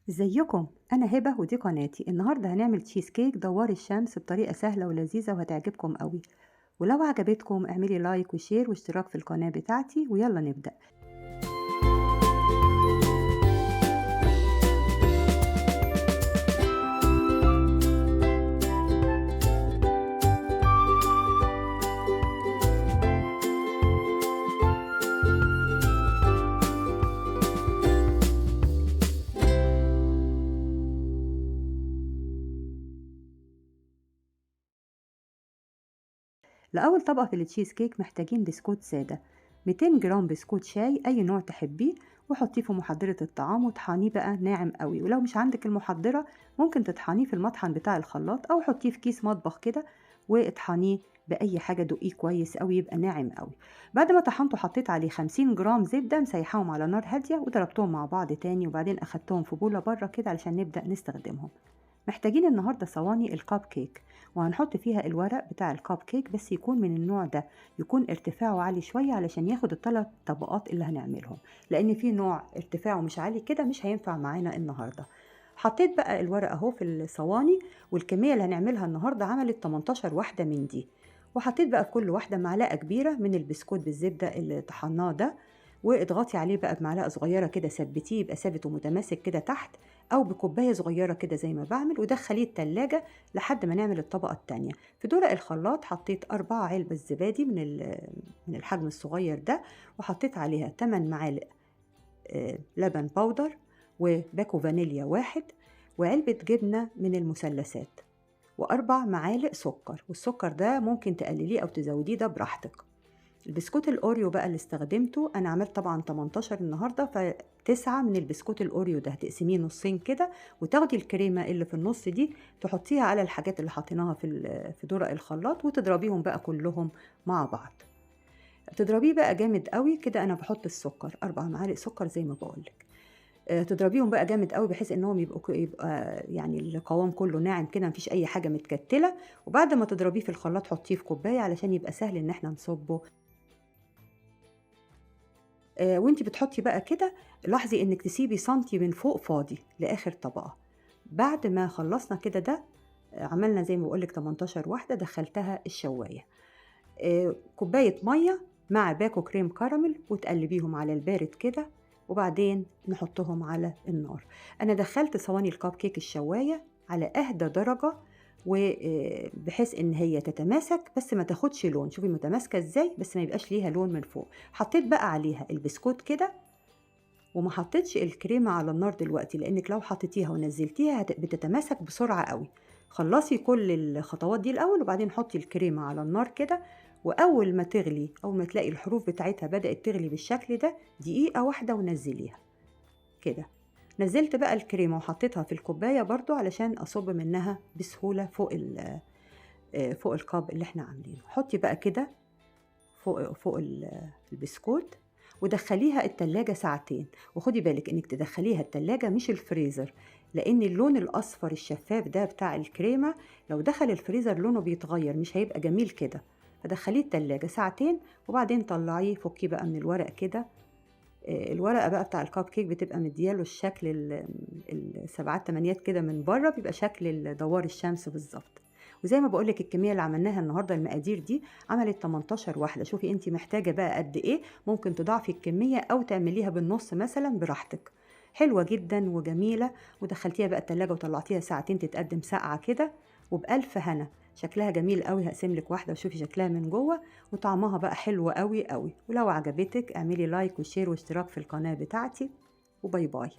ازيكم؟ انا هبه ودي قناتي. النهارده هنعمل تشيز كيك دوار الشمس بطريقه سهله ولذيذه وهتعجبكم قوي. ولو عجبتكم اعملي لايك وشير واشتراك في القناه بتاعتي ويلا نبدا. لاول طبقه في التشيز كيك محتاجين بسكوت ساده، 200 جرام بسكوت شاي اي نوع تحبيه، وحطيه في محضره الطعام وطحنيه بقى ناعم قوي. ولو مش عندك المحضره ممكن تطحنيه في المطحن بتاع الخلاط او حطيه في كيس مطبخ كده واطحنيه باي حاجه، دقيه كويس قوي يبقى ناعم قوي. بعد ما طحنته حطيت عليه 50 جرام زبده مسيحاهم على نار هاديه وضربتهم مع بعض تاني، وبعدين اخدتهم في بوله بره كده علشان نبدا نستخدمهم. محتاجين النهارده صواني الكاب كيك، وهنحط فيها الورق بتاع الكاب كيك بس يكون من النوع ده، يكون ارتفاعه عالي شوية علشان ياخد الثلاث طبقات اللي هنعملهم، لان في نوع ارتفاعه مش عالي كده مش هينفع معانا النهارده. حطيت بقى الورق اهو في الصواني، والكمية اللي هنعملها النهارده عملت 18 واحدة من دي. وحطيت بقى في كل واحدة معلقة كبيرة من البسكوت بالزبدة اللي طحناه ده، واضغطي عليه بقى بمعلقة صغيرة كده، ثبتيه يبقى ثابت ومتماسك كده تحت، او بكوبايه صغيره كده زي ما بعمل، ودخليه التلاجة لحد ما نعمل الطبقه التانية. في دورق الخلاط حطيت 4 علبة زبادي من الحجم الصغير ده، وحطيت عليها 8 معالق لبن باودر، وباكو فانيليا واحد، وعلبة جبنة من المثلثات، وأربع معالق سكر. والسكر ده ممكن تقلليه أو تزوديه، ده براحتك. البسكوت الأوريو بقى اللي استخدمته، أنا عملت طبعا 18 النهاردة، فتسعة من البسكوت الأوريو ده هتقسميه نصين كده، وتاخدي الكريمة اللي في النص دي تحطيها على الحاجات اللي حطيناها في دورق الخلاط، وتضربيهم بقى كلهم مع بعض. تضربيه بقى جامد قوي كده. أنا بحط السكر 4 معالق سكر زي ما بقولك. تضربيهم بقى جامد قوي بحيث انهم يبقى يعني القوام كله ناعم كده، مفيش اي حاجه متكتله. وبعد ما تضربيه في الخلاط حطيه في كوبايه علشان يبقى سهل ان احنا نصبه. وانتي بتحطي بقى كده لاحظي انك تسيبي سنتي من فوق فاضي لاخر طبقة. بعد ما خلصنا كده ده، عملنا زي ما بقولك 18 واحدة، دخلتها الشواية. كوباية مية مع باكو كريم كراميل وتقلبيهم على البارد كده، وبعدين نحطهم على النار. انا دخلت صواني الكب كيك الشواية على اهدى درجة، وبحيث ان هي تتماسك بس ما تاخدش لون. شوفي متماسكة ازاي بس ما يبقاش ليها لون من فوق. حطيت بقى عليها البسكوت كده، وما حطيتش الكريمة على النار دلوقتي لانك لو حطيتيها ونزلتيها بتتماسك بسرعة قوي. خلصي كل الخطوات دي الاول، وبعدين حطي الكريمة على النار كده، واول ما تغلي، اول ما تلاقي الحروف بتاعتها بدأت تغلي بالشكل ده، دقيقة واحدة ونزليها كده. نزلت بقى الكريمة وحطيتها في الكوباية برضو علشان أصب منها بسهولة فوق القاب اللي احنا عاملينه. حطي بقى كده فوق البسكوت، ودخليها التلاجة ساعتين. وخدي بالك انك تدخليها التلاجة مش الفريزر، لان اللون الاصفر الشفاف ده بتاع الكريمة لو دخل الفريزر لونه بيتغير، مش هيبقى جميل كده. فدخليه التلاجة ساعتين، وبعدين طلعيه فكيه بقى من الورق كده. الورقة بقى بتاع الكاب كيك بتبقى مدياله الشكل السبعات تمانيات كده من بره، بيبقى شكل دوار الشمس بالظبط. وزي ما بقولك الكمية اللي عملناها النهاردة، المقادير دي عملت 18 واحدة. شوفي انتي محتاجة بقى قد ايه، ممكن تضاعفي الكمية او تعمليها بالنص مثلا براحتك. حلوة جدا وجميلة. ودخلتيها بقى التلاجة وطلعتيها ساعتين تتقدم ساقعة كده، وبألف هنا. شكلها جميل قوي. هقسملك واحدة وشوفي شكلها من جوه، وطعمها بقى حلو قوي قوي. ولو عجبتك اعملي لايك وشير واشتراك في القناة بتاعتي، وباي باي.